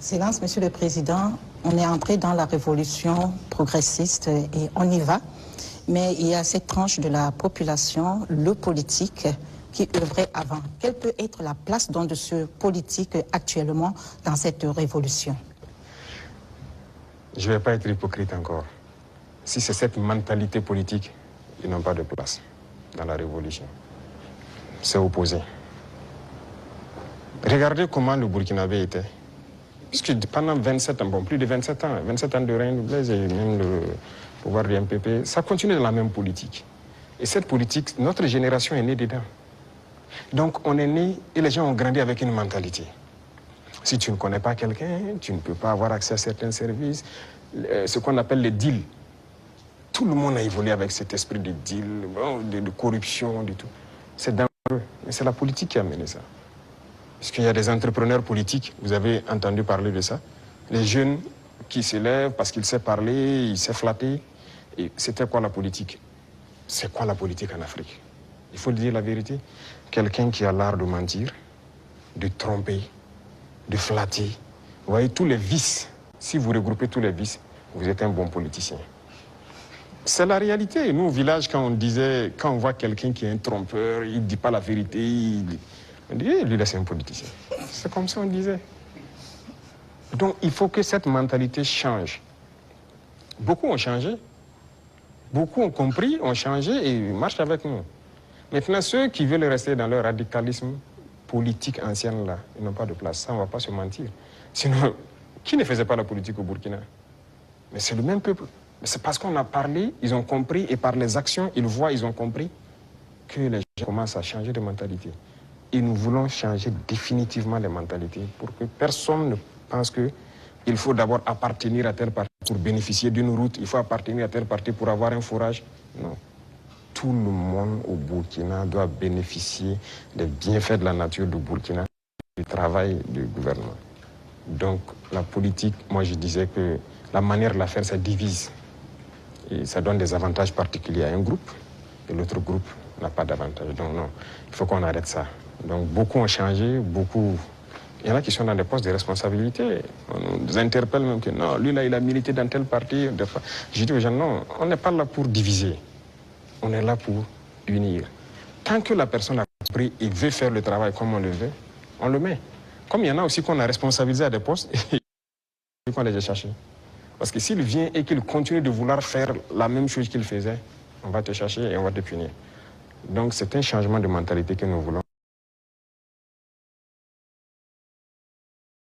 Silence, Monsieur le Président. On est entré dans la révolution progressiste et on y va. Mais il y a cette tranche de la population, le politique, qui œuvrait avant. Quelle peut être la place donc de ce politique actuellement dans cette révolution? Je ne vais pas être hypocrite encore. Si c'est cette mentalité politique, ils n'ont pas de place dans la révolution. C'est opposé. Regardez comment le Burkinabé était. Puisque pendant 27 ans, bon, plus de 27 ans de règne de Blaise et même le pouvoir du MPP, ça continue dans la même politique. Et cette politique, notre génération est née dedans. Donc on est né et les gens ont grandi avec une mentalité. Si tu ne connais pas quelqu'un, tu ne peux pas avoir accès à certains services. Ce qu'on appelle les deals. Tout le monde a évolué avec cet esprit de deal, de corruption, du tout. C'est dangereux, mais c'est la politique qui a mené ça. Parce qu'il y a des entrepreneurs politiques, vous avez entendu parler de ça. Les jeunes qui se lèvent parce qu'ils savent parler, ils savent flatter. Et c'était quoi la politique? C'est quoi la politique en Afrique? Il faut dire la vérité. Quelqu'un qui a l'art de mentir, de tromper, de flatter. Vous voyez, tous les vices, si vous regroupez tous les vices, vous êtes un bon politicien. C'est la réalité. Nous, au village, quand on voit quelqu'un qui est un trompeur, il ne dit pas la vérité, on dit, lui, là, c'est un politicien. C'est comme ça on disait. Donc, il faut que cette mentalité change. Beaucoup ont changé. Beaucoup ont compris, ont changé et marchent avec nous. Maintenant, ceux qui veulent rester dans leur radicalisme politique ancienne, là, ils n'ont pas de place. Ça, on ne va pas se mentir. Sinon, qui ne faisait pas la politique au Burkina? Mais c'est le même peuple. C'est parce qu'on a parlé, ils ont compris, et par les actions, ils voient, ils ont compris que les gens commencent à changer de mentalité. Et nous voulons changer définitivement les mentalités pour que personne ne pense qu'il faut d'abord appartenir à tel parti pour bénéficier d'une route, il faut appartenir à tel parti pour avoir un fourrage. Non. Tout le monde au Burkina doit bénéficier des bienfaits de la nature du Burkina, du travail du gouvernement. Donc la politique, moi je disais que la manière de la faire, ça divise. Et ça donne des avantages particuliers à un groupe, et l'autre groupe n'a pas d'avantage. Donc non, il faut qu'on arrête ça. Donc beaucoup ont changé, beaucoup... Il y en a qui sont dans des postes de responsabilité. On nous interpelle même que non, lui là, il a milité dans tel parti. Je dis aux gens, non, on n'est pas là pour diviser. On est là pour unir. Tant que la personne a compris et veut faire le travail comme on le veut, on le met. Comme il y en a aussi qu'on a responsabilisé à des postes, qu'on les a cherchés. Parce que s'il vient et qu'il continue de vouloir faire la même chose qu'il faisait, on va te chercher et on va te punir. Donc c'est un changement de mentalité que nous voulons.